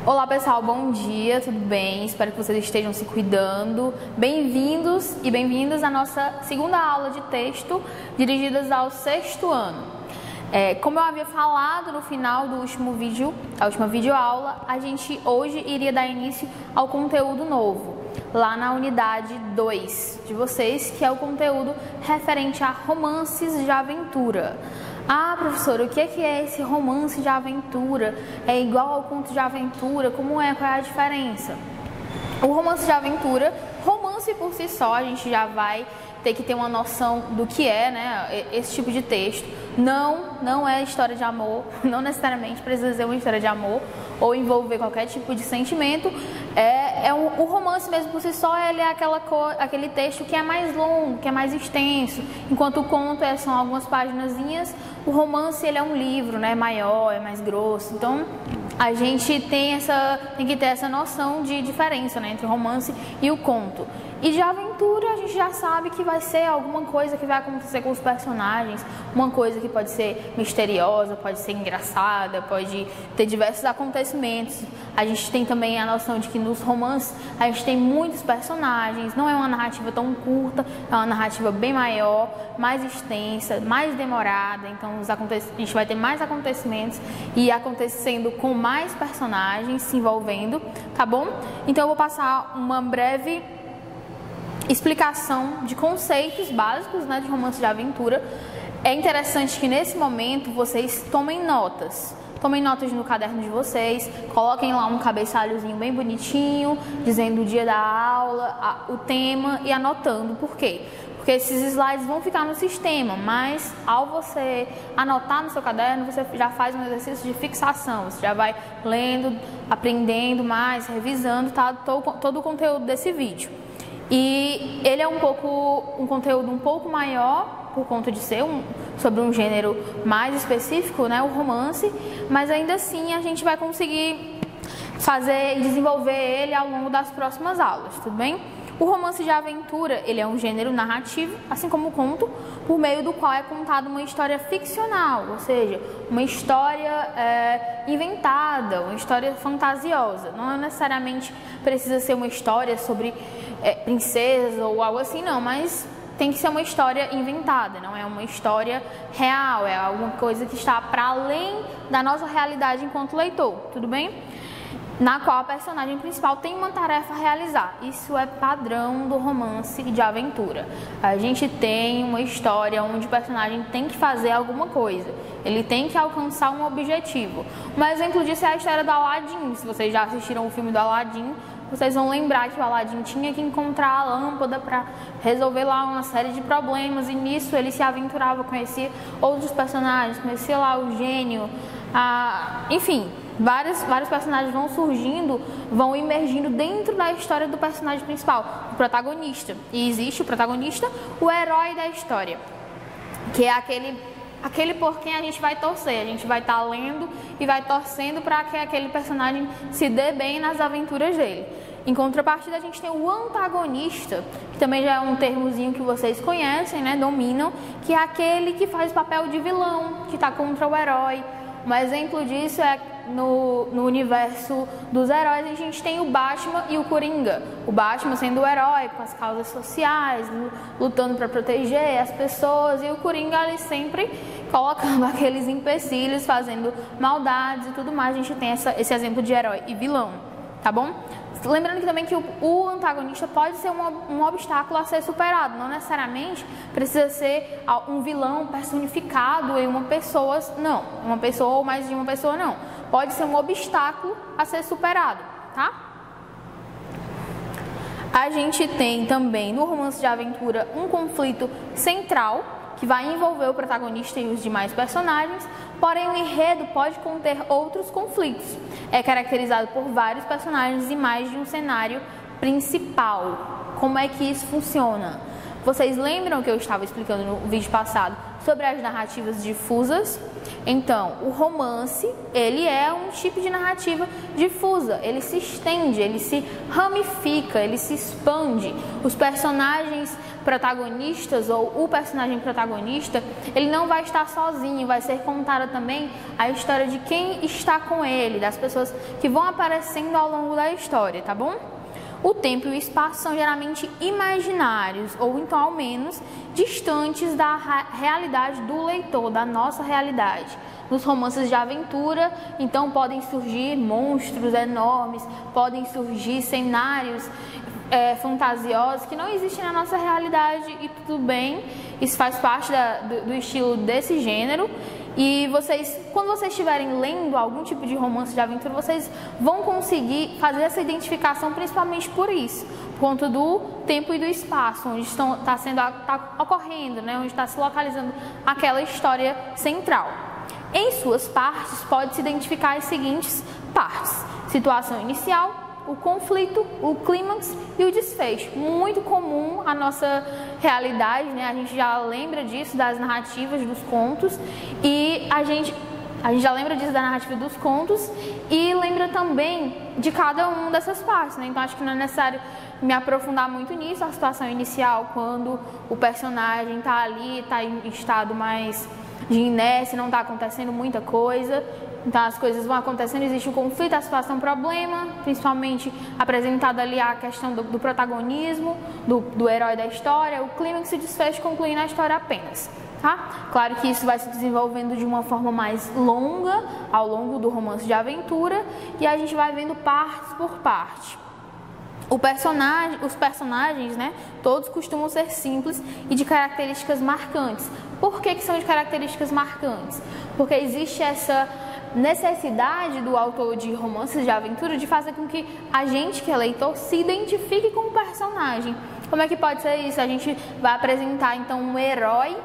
Olá pessoal, bom dia, tudo bem? Espero que vocês estejam se cuidando. Bem-vindos e bem-vindas à nossa segunda aula de texto dirigidas ao sexto ano. Como eu havia falado no final do último vídeo, a última videoaula, a gente hoje iria dar início ao conteúdo novo, lá na unidade 2 de vocês, que é o conteúdo referente a romances de aventura. Ah, professora, o que é esse romance de aventura? É igual ao conto de aventura? Como é? Qual é a diferença? O romance de aventura, romance por si só, a gente já vai ter que ter uma noção do que é, né, esse tipo de texto. Não é história de amor, não necessariamente precisa ser uma história de amor ou envolver qualquer tipo de sentimento. O romance mesmo por si só, ele é aquele texto que é mais longo, que é mais extenso, enquanto o conto são algumas paginazinhas. O romance, ele é um livro, né, maior, é mais grosso. Então a gente tem que ter essa noção de diferença, né, entre o romance e o conto. E de aventura a gente já sabe que vai ser alguma coisa que vai acontecer com os personagens, uma coisa que pode ser misteriosa, pode ser engraçada, pode ter diversos acontecimentos. A gente tem também a noção de que nos romances a gente tem muitos personagens, não é uma narrativa tão curta, é uma narrativa bem maior, mais extensa, mais demorada, então a gente vai ter mais acontecimentos e acontecendo com mais personagens se envolvendo, tá bom? Então eu vou passar uma breve explicação de conceitos básicos, né, de romance de aventura. É interessante que nesse momento vocês tomem notas. Tomem notas no caderno de vocês, coloquem lá um cabeçalhozinho bem bonitinho, dizendo o dia da aula, o tema e anotando. Por quê? Porque esses slides vão ficar no sistema, mas ao você anotar no seu caderno, você já faz um exercício de fixação. Você já vai lendo, aprendendo mais, revisando, tá, todo o conteúdo desse vídeo. E ele é um conteúdo um pouco maior, por conta de ser sobre um gênero mais específico, né, o romance, mas ainda assim a gente vai conseguir fazer e desenvolver ele ao longo das próximas aulas, tudo bem? O romance de aventura, ele é um gênero narrativo, assim como o conto, por meio do qual é contada uma história ficcional, ou seja, uma história inventada, uma história fantasiosa. Não necessariamente precisa ser uma história sobre princesa ou algo assim, não, mas tem que ser uma história inventada, não é uma história real, é alguma coisa que está para além da nossa realidade enquanto leitor, tudo bem? Na qual a personagem principal tem uma tarefa a realizar. Isso é padrão do romance de aventura. A gente tem uma história onde o personagem tem que fazer alguma coisa, ele tem que alcançar um objetivo. Um exemplo disso é a história do Aladdin. Se vocês já assistiram o filme do Aladdin, vocês vão lembrar que o Aladdin tinha que encontrar a lâmpada para resolver lá uma série de problemas, e nisso ele se aventurava, conhecia outros personagens, conhecia lá o gênio, enfim, vários personagens vão surgindo, vão emergindo dentro da história do personagem principal, o protagonista. E existe o protagonista, o herói da história, que é aquele por quem a gente vai torcer. A gente vai estar lendo e vai torcendo para que aquele personagem se dê bem nas aventuras dele. Em contrapartida, a gente tem o antagonista, que também já é um termozinho que vocês conhecem, né, dominam, que é aquele que faz o papel de vilão, que está contra o herói. Um exemplo disso é no universo dos heróis, a gente tem o Batman e o Coringa. O Batman sendo o herói com as causas sociais, lutando para proteger as pessoas, e o Coringa ali sempre colocando aqueles empecilhos, fazendo maldades e tudo mais. A gente tem esse exemplo de herói e vilão, tá bom? Lembrando que também que o antagonista pode ser um obstáculo a ser superado, não necessariamente precisa ser um vilão personificado em uma pessoa, não, uma pessoa ou mais de uma pessoa, não. Pode ser um obstáculo a ser superado, tá? A gente tem também no romance de aventura um conflito central que vai envolver o protagonista e os demais personagens, porém o enredo pode conter outros conflitos. É caracterizado por vários personagens e mais de um cenário principal. Como é que isso funciona? Vocês lembram que eu estava explicando no vídeo passado sobre as narrativas difusas? Então, o romance, ele é um tipo de narrativa difusa, ele se estende, ele se ramifica, ele se expande. Os personagens protagonistas ou o personagem protagonista, ele não vai estar sozinho, vai ser contada também a história de quem está com ele, das pessoas que vão aparecendo ao longo da história, tá bom? O tempo e o espaço são geralmente imaginários, ou então ao menos distantes da realidade do leitor, da nossa realidade. Nos romances de aventura, então podem surgir monstros enormes, podem surgir cenários fantasiosos que não existem na nossa realidade e tudo bem, isso faz parte do estilo desse gênero. E quando vocês estiverem lendo algum tipo de romance de aventura, vocês vão conseguir fazer essa identificação principalmente por isso, por conta do tempo e do espaço, onde está ocorrendo, né? Onde está se localizando aquela história central. Em suas partes, pode-se identificar as seguintes partes: situação inicial, o conflito, o clímax e o desfecho. Muito comum a nossa realidade, né? A gente já lembra disso das narrativas dos contos e a gente já lembra disso da narrativa dos contos e lembra também de cada uma dessas partes, né? Então acho que não é necessário me aprofundar muito nisso. A situação inicial, quando o personagem está ali, está em estado mais de inércia, não está acontecendo muita coisa. Então as coisas vão acontecendo, existe o conflito, a situação, problema, principalmente apresentada ali a questão do protagonismo, do herói da história, o clímax se desfecha concluindo a história apenas. Tá? Claro que isso vai se desenvolvendo de uma forma mais longa ao longo do romance de aventura e a gente vai vendo partes por parte. Os personagens, né, todos costumam ser simples e de características marcantes. Por que são de características marcantes? Porque existe essa necessidade do autor de romances de aventura de fazer com que a gente, que é leitor, se identifique com o personagem. Como é que pode ser isso? A gente vai apresentar então um herói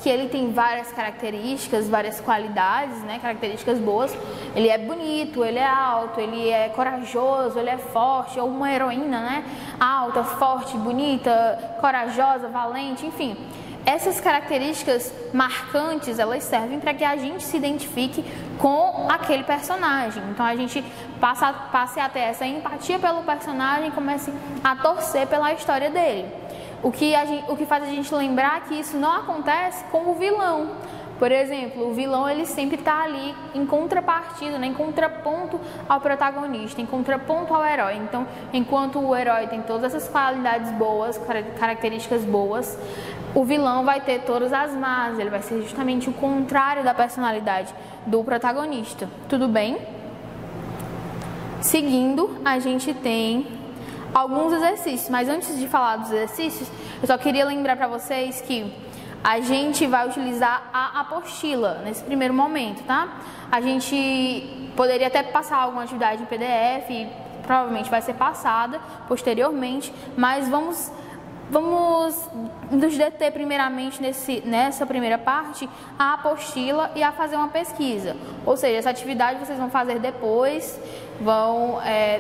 que ele tem várias características, várias qualidades, né? Características boas. Ele é bonito, ele é alto, ele é corajoso, ele é forte, ou uma heroína, né? Alta, forte, bonita, corajosa, valente, enfim. Essas características marcantes, elas servem para que a gente se identifique com aquele personagem. Então a gente passe a ter essa empatia pelo personagem e comece a torcer pela história dele. O que faz a gente lembrar que isso não acontece com o vilão. Por exemplo, o vilão ele sempre está ali em contrapartida, né? Em contraponto ao protagonista, em contraponto ao herói. Então, enquanto o herói tem todas essas qualidades boas, características boas, o vilão vai ter todas as más, ele vai ser justamente o contrário da personalidade do protagonista. Tudo bem? Seguindo, a gente tem alguns exercícios, mas antes de falar dos exercícios, eu só queria lembrar para vocês que a gente vai utilizar a apostila nesse primeiro momento, tá? A gente poderia até passar alguma atividade em PDF, provavelmente vai ser passada posteriormente, mas vamos nos deter primeiramente nessa primeira parte a apostila e a fazer uma pesquisa. Ou seja, essa atividade vocês vão fazer depois,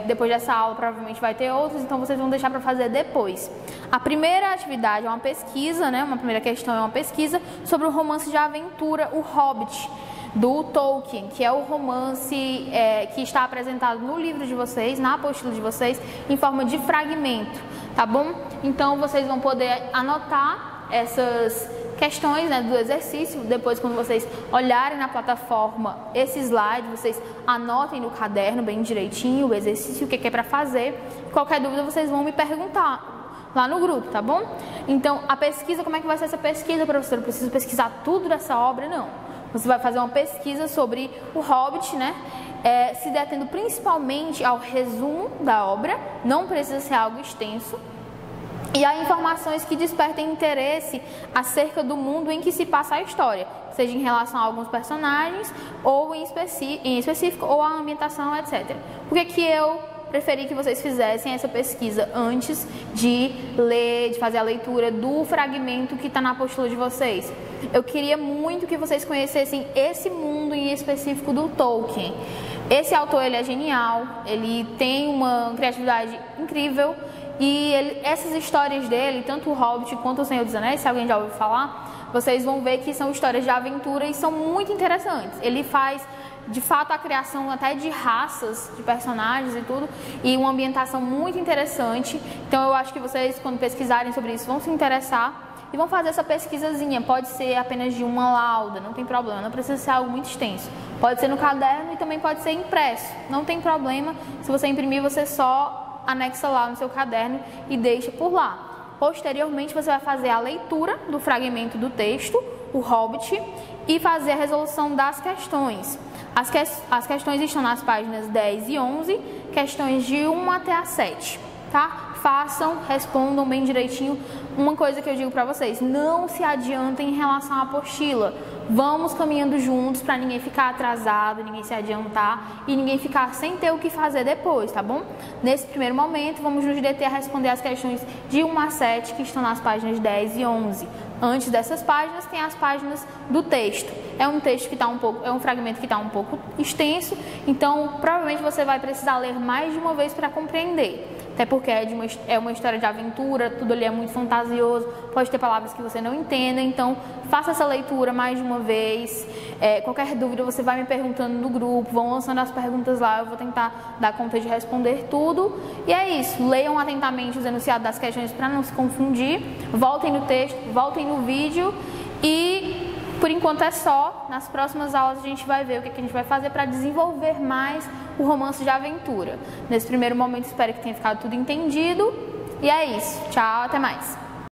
depois dessa aula provavelmente vai ter outras, então vocês vão deixar para fazer depois. A primeira atividade é uma pesquisa, né? Uma primeira questão é uma pesquisa sobre o romance de aventura O Hobbit, do Tolkien, que é o romance que está apresentado no livro de vocês, na apostila de vocês, em forma de fragmento, tá bom? Então vocês vão poder anotar essas questões, né, do exercício. Depois, quando vocês olharem na plataforma esse slide, vocês anotem no caderno bem direitinho o exercício, o que é para fazer. Qualquer dúvida vocês vão me perguntar lá no grupo, tá bom? Então, a pesquisa, como é que vai ser essa pesquisa, professor? Eu preciso pesquisar tudo dessa obra? Não. Você vai fazer uma pesquisa sobre o Hobbit, né? Se detendo principalmente ao resumo da obra, não precisa ser algo extenso, e há informações que despertem interesse acerca do mundo em que se passa a história, seja em relação a alguns personagens, ou em específico, ou a ambientação, etc. Por que eu preferi que vocês fizessem essa pesquisa antes de ler, de fazer a leitura do fragmento que está na apostila de vocês? Eu queria muito que vocês conhecessem esse mundo em específico do Tolkien. Esse autor, ele é genial, ele tem uma criatividade incrível e essas histórias dele, tanto o Hobbit quanto o Senhor dos Anéis, se alguém já ouviu falar, vocês vão ver que são histórias de aventura e são muito interessantes. Ele faz de fato a criação até de raças, de personagens e tudo, e uma ambientação muito interessante. Então eu acho que vocês, quando pesquisarem sobre isso, vão se interessar e vão fazer essa pesquisazinha. Pode ser apenas de uma lauda, não tem problema, não precisa ser algo muito extenso. Pode ser no caderno e também pode ser impresso, não tem problema. Se você imprimir, você só anexa lá no seu caderno e deixa por lá. Posteriormente, você vai fazer a leitura do fragmento do texto, o Hobbit, e fazer a resolução das questões. As questões estão nas páginas 10 e 11, questões de 1 até a 7, tá? Façam, respondam bem direitinho. Uma coisa que eu digo para vocês, não se adiantem em relação à apostila. Vamos caminhando juntos para ninguém ficar atrasado, ninguém se adiantar e ninguém ficar sem ter o que fazer depois, tá bom? Nesse primeiro momento, vamos nos deter a responder as questões de 1 a 7 que estão nas páginas 10 e 11. Antes dessas páginas, tem as páginas do texto. É um texto que está é um fragmento que está um pouco extenso, então provavelmente você vai precisar ler mais de uma vez para compreender. Até porque é uma história de aventura, tudo ali é muito fantasioso, pode ter palavras que você não entenda, então faça essa leitura mais de uma vez. Qualquer dúvida você vai me perguntando no grupo, vão lançando as perguntas lá, eu vou tentar dar conta de responder tudo. E é isso, leiam atentamente os enunciados das questões para não se confundir, voltem no texto, voltem no vídeo e por enquanto é só. Nas próximas aulas a gente vai ver o que a gente vai fazer para desenvolver mais o romance de aventura. Nesse primeiro momento espero que tenha ficado tudo entendido. E é isso. Tchau, até mais.